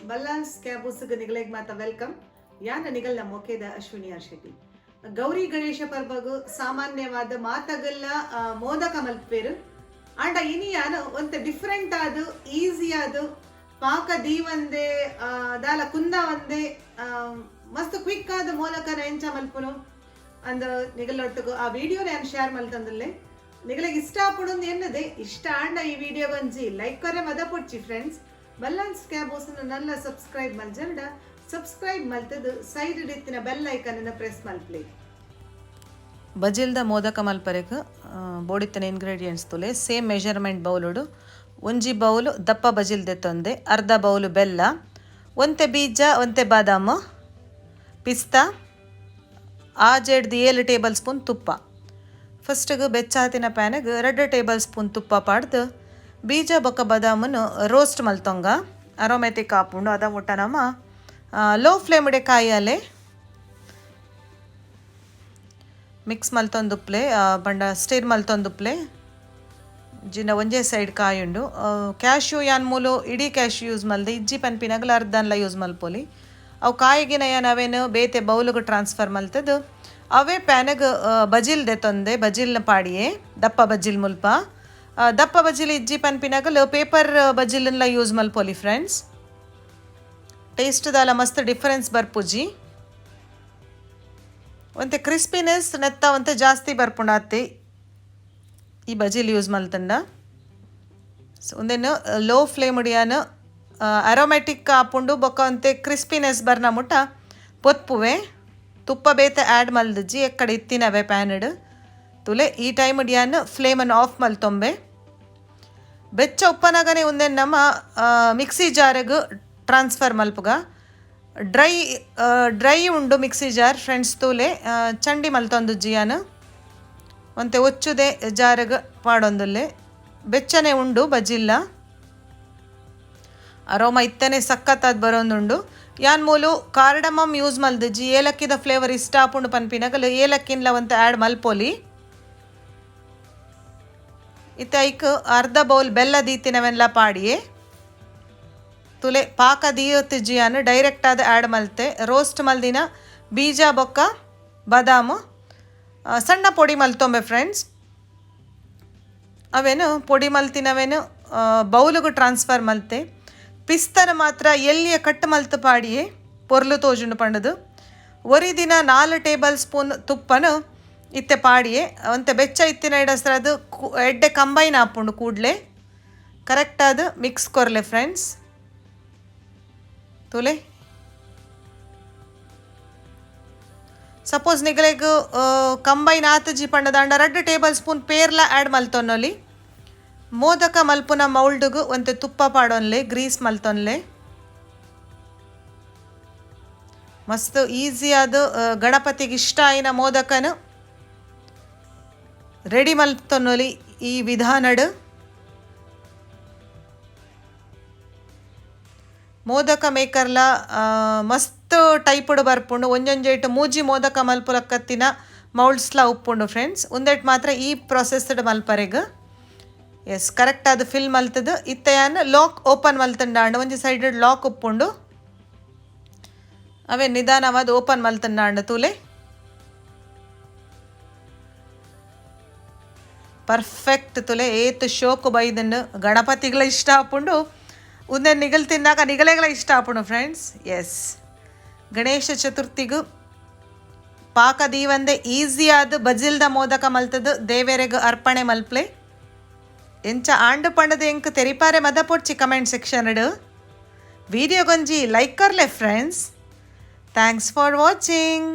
ಬಲ್ಲಾನ್ಸ್ ಕ್ಯಾಬೂಸ್ಗೆ ನಿಗಲೆಗ್ ಮಾತ ವೆಲ್ಕಮ್. ಯಾನ ನಿಗಲ್ ನಮ್ಮ ಮೊಕೆದ ಅಶ್ವಿನಿ ಶೆಟ್ಟಿ. ಗೌರಿ ಗಣೇಶ ಪರ್ಬಗು ಸಾಮಾನ್ಯವಾದ ಮಾತಗಲ್ಲ ಮೋದಕ ಮಲ್ಪೇರು ಆಂಡ ಇನಿ ಯಾನು ಒಂತೆ ಡಿಫ್ರೆಂಟ್ ಆದು ಈಸಿ ಆದು ಪಾಕ ದೀವಂದೆ ದಾಲ ಕುಂದ ಒಂದೆ ಮಸ್ತ್ ಕ್ವಿಕ್ ಆದ ಮೋದಕನ ಎಂಚ ಮಲ್ಪುನು ಅಂದ ನಿಗಲೊಟ್ಟಿಗೂ ಆ ವಿಡಿಯೋನ ನಾನು ಶೇರ್ ಮಲ್ತಂದಲ್ಲೇ ನಿಗಲಿಗೆ ಇಷ್ಟ ಆಪುಡೊಂದು ಎನ್ನದೆ ಇಷ್ಟ ಆಂಡ ಈ ವಿಡಿಯೋ ಬಂಜಿ ಲೈಕ್ ಕೊರೆ ಮದ ಪೊಡ್ಚಿ ಫ್ರೆಂಡ್ಸ್. ಬಲ್ಲಾನ್ಸ್ ಕ್ಯಾಬೋಸ್ನ ನಲ್ಲ ಸಬ್ಸ್ಕ್ರೈಬ್ ಮಲ್ಜಂಡ ಸಬ್ಸ್ಕ್ರೈಬ್ ಮಲ್ತದು ಸೈಡ್ ಇತ್ತಿನ ಬೆಲ್ ಐಕನ್ ಅನ್ನು ಪ್ರೆಸ್ ಮಲ್ಪ್ಲೆ. ಬಜಿಲ್ದ ಮೋದಕ ಮಲ್ಪರೆಗ್ ಬೋಡಿತ್ತಿನ ಇಂಗ್ರೀಡಿಯೆಂಟ್ಸ್ ತುಲೆ ಸೇಮ್ ಮೆಜರ್ಮೆಂಟ್ ಬೌಲುಡು ಒಂಜಿ ಬೌಲು ದಪ್ಪ ಬಜಿಲ್ ದೆತ್ತೊಂದೆ, ಅರ್ಧ ಬೌಲು ಬೆಲ್ಲ, ಒಂತೆ ಬೀಜ, ಒಂತೆ ಬಾದಾಮ್, ಪಿಸ್ತಾ, 7 ಟೇಬಲ್ ಸ್ಪೂನ್ ತುಪ್ಪ. ಫಸ್ಟಿಗೆ ಬೆಚ್ಚಾತಿನ ಪ್ಯಾನಿಗೆ 2 ಟೇಬಲ್ ಸ್ಪೂನ್ ತುಪ್ಪ ಪಾಡ್ದು ಬೀಜ ಬೊಕ್ಕ ಬಾದಾಮನ್ನು ರೋಸ್ಟ್ ಮಲ್ತೊಂಗ ಅರೋಮೆಟಿಕ್ ಹಾಪುಂಡು ಅದ ಮುಟ್ಟ ನಮ್ಮ ಲೋ ಫ್ಲೇಮ್ಡೆ ಕಾಯಲೆ ಮಿಕ್ಸ್ ಮಲ್ತೊಂದುಪ್ಲೆ ಬಂಡ ಸ್ಟಿರ್ ಮಲ್ತೊಂದುಪ್ಲೆ ಜಿನ ಒಂಜೇ ಸೈಡ್ ಕಾಯುಂಡು. ಕ್ಯಾಶ್ಯೂ ಯಾನ್ ಮೂಲು ಇಡೀ ಕ್ಯಾಶ್ಯೂ ಯೂಸ್ ಮಲ್ದೆ ಇಜ್ಜಿ ಪನ್ಪಿನಾಗಲ ಅರ್ಧನ್ಲ ಯೂಸ್ ಮಲ್ಪೊಲಿ. ಅವು ಕಾಯಿಗಿನ ಯಾನ್ ಅವೇನು ಬೇತೆ ಬೌಲಿಗೆ ಟ್ರಾನ್ಸ್ಫರ್ ಮಲ್ತದು ಅವೇ ಪ್ಯಾನಿಗೆ ಬಜಿಲ್ ದೆತ್ತೊಂದೆ ಬಜಿಲ್ನ ಪಾಡಿಯೇ ದಪ್ಪ ಬಜಿಲ್ ಮುಲ್ಪ ದಪ್ಪ ಬಜಿಲ್ ಇಜ್ಜಿ ಪನ್ಪಿನಾಗಲು ಪೇಪರ್ ಬಜಿಲ್ನ ಯೂಸ್ ಮಲ್ಪೊಲಿ ಫ್ರೆಂಡ್ಸ್. ಟೇಸ್ಟ್ದಲ್ಲ ಮಸ್ತ್ ಡಿಫರೆನ್ಸ್ ಬರ್ಪುಜಿ. ಒಂತೆ ಕ್ರಿಸ್ಪಿನೆಸ್ ನೆತ್ತ ಒಂತೆ ಜಾಸ್ತಿ ಬರ್ಪುಂಡಾತಿ ಈ ಬಜಿಲ್ ಯೂಸ್ ಮಲ್ತಂಡ. ಒಂದೇನು ಲೋ ಫ್ಲೇಮ್ ಉಡಿಯಾನು ಅರೋಮೆಟಿಕ್ ಹಾಪುಂಡು ಬೊಕ್ಕ ಒಂತೆ ಕ್ರಿಸ್ಪಿನೆಸ್ ಬರ್ನ ಮುಟ್ಟ ಪೊತ್ಪುವೆ ತುಪ್ಪ ಬೇತೆ ಆ್ಯಡ್ ಮಲ್ದಜ್ಜಿ ಎಕ್ಕಡೆ ಇತ್ತಿನವೆ ಪ್ಯಾನಿಡ್ ತುಲೆ ಈ ಟೈಮ್ ಉಡಿಯಾನು ಫ್ಲೇಮನ್ನು ಆಫ್ ಮಲ್ತೊಂಬೆ. ಬೆಚ್ಚ ಉಪ್ಪನಾಗನೆ ಒಂದೇನು ನಮ್ಮ ಮಿಕ್ಸಿ ಜಾರಿಗೆ ಟ್ರಾನ್ಸ್ಫರ್ ಮಲ್ಪುಗ ಡ್ರೈ ಉಂಡು ಮಿಕ್ಸಿ ಜಾರ್ ಫ್ರೆಂಡ್ಸ್ ತೂಲೆ ಚಂಡಿ ಮಲ್ತೊಂದುಜ್ಜಿಯಾನು ಒಂತೆ ಒಚ್ಚುದೆ ಜಾರಿಗೆ ಪಾಡೊಂದುಲ್ಲೆ ಬೆಚ್ಚನೆ ಉಂಡು ಬಜಿಲ್ಲ ಅರೋಮ ಇತ್ತನೆ ಸಖತ್ತಾದ ಬರೋಂದುಂಡು. ಯಾನ್ ಮೂಲು ಕಾರ್ಡಮಮ್ ಯೂಸ್ ಮಲ್ದಜ್ಜಿ ಏಲಕ್ಕಿದ ಫ್ಲೇವರ್ ಇಷ್ಟ ಆಪುಂಡು ಪನ್ಪಿನಾಗಲು ಏಲಕ್ಕಿನ್ಲ ಒಂತೆ ಆ್ಯಡ್ ಮಲ್ಪೊಲಿ. ಇತ್ತ ಐಕ್ ಅರ್ಧ ಬೌಲ್ ಬೆಲ್ಲ ದೀತಿನವೆಲ್ಲ ಪಾಡಿಯೇ ತುಲೆ ಪಾಕ ದೀಯೊತ್ತಿಜ್ಜಿಯಾನು ಡೈರೆಕ್ಟ್ ಆದ ಆ್ಯಡ್ ಮಲ್ತೆ ರೋಸ್ಟ್ ಮಲ್ದಿನ ಬೀಜ ಬೊಕ್ಕ ಬಾದಾಮು ಸಣ್ಣ ಪೊಡಿ ಮಲ್ತೊಂಬೆ ಫ್ರೆಂಡ್ಸ್. ಅವೇನು ಪೊಡಿ ಮಲ್ತಿನವೇನು ಬೌಲಿಗೆ ಟ್ರಾನ್ಸ್ಫರ್ ಮಲ್ತೆ ಪಿಸ್ತನ ಮಾತ್ರ ಎಲ್ಲಿಯ ಕಟ್ಟು ಮಲ್ತು ಪಾಡಿಯೇ ಪೊರ್ಲು ತೋಜುಂಡು ಪಂಡದು ಒರಿದಿನ 4 ಟೇಬಲ್ ಸ್ಪೂನ್ ತುಪ್ಪನು ಇತ್ತೆ ಪಾಡಿಯೇ ಒಂತೆ ಬೆಚ್ಚ ಇತ್ತಿನ ಇಡಸ್ರದು ಎಡ್ಡೆ ಕಂಬೈನ್ ಹಾಪುಂಡು ಕೂಡಲೇ ಕರೆಕ್ಟಾದ ಮಿಕ್ಸ್ ಕೊರ್ಲೆ ಫ್ರೆಂಡ್ಸ್ ತುಲೆ. ಸಪೋಸ್ ನಿಗಲೆಗ್ ಕಂಬೈನ್ ಆತಜಿ ಪಂಡದಾಂಡ 2 ಟೇಬಲ್ ಸ್ಪೂನ್ ಪೇರ್ಲ ಆ್ಯಡ್ ಮಲ್ತೊನ್ನೊಲಿ ಮೋದಕ ಮಲ್ಪುನ ಮೌಲ್ಡ್ಗು ಒಂತೆ ತುಪ್ಪ ಪಾಡೊನ್ಲೆ ಗ್ರೀಸ್ ಮಲ್ತೊನ್ಲೆ ಮಸ್ತ್ ಈಸಿ ಆದ ಗಣಪತಿಗೆ ಇಷ್ಟ ಆಯ್ನ ಮೋದಕನು ರೆಡಿ ಮಲ್ತೊನ್ನೊಲಿ ಈ ವಿಧಾನಡ್. ಮೋದಕ ಮೇಕರ್ಲ ಮಸ್ತ್ ಟೈಪುಡು ಬರ್ಪುಂಡು ಒಂಜೊಂಜೇಟ್ ಮೂಜಿ ಮೋದಕ ಮಲ್ಪುಲಕ್ಕತ್ತಿನ ಮೌಲ್ಡ್ಸ್ಲ ಉಪ್ಪುಂಡು ಫ್ರೆಂಡ್ಸ್. ಒಂದೇಟ್ ಮಾತ್ರ ಈ ಪ್ರೊಸೆಸ್ಡ್ ಮಲ್ಪರೆಗ್ ಎಸ್ ಕರೆಕ್ಟ್ ಅದು ಫಿಲ್ ಮಲ್ತದು ಇತ್ತೆಯಾನು ಲಾಕ್ ಓಪನ್ ಮಲ್ತಂಡಾಂಡು ಒಂಜಿ ಸೈಡ್ ಲಾಕ್ ಉಪ್ಪುಂಡು ಅವೇ ನಿಧಾನವಾದ ಓಪನ್ ಮಲ್ತಂಡಾಂಡು ತೂಲೆ ಪರ್ಫೆಕ್ಟ್ ತುಲೆ ಏತ್ ಶೋಕು ಬೈದನ್ನು ಗಣಪತಿಗಳ ಇಷ್ಟ ಆಪುಂಡು ಒಂದೇ ನಿಗಲ್ ತಿನ್ನಾಕ ನಿಗಲೆಗಳ ಇಷ್ಟ ಆಪುಂಡು ಫ್ರೆಂಡ್ಸ್. ಎಸ್ ಗಣೇಶ ಚತುರ್ಥಿಗೂ ಪಾಕ ದೀವಂದೆ ಈಸಿ ಆದ ಬಜಿಲ್ದ ಮೋದಕ ಮಲ್ತದು ದೇವೇರೆಗ್ ಅರ್ಪಣೆ ಮಲ್ಪ್ಲೆ ಎಂಚ ಆಂಡು ಪಂಡದು ಎಂಕ್ ತೆರಿಪಾರೆ ಮದ ಪೊಡ್ಚಿ ಕಮೆಂಟ್ ಸೆಕ್ಷನ್ ಇಡು ವಿಡಿಯೋ ಗೊಂಜಿ ಲೈಕ್ ಕೊರ್ಲೆ ಫ್ರೆಂಡ್ಸ್. Thanks for watching.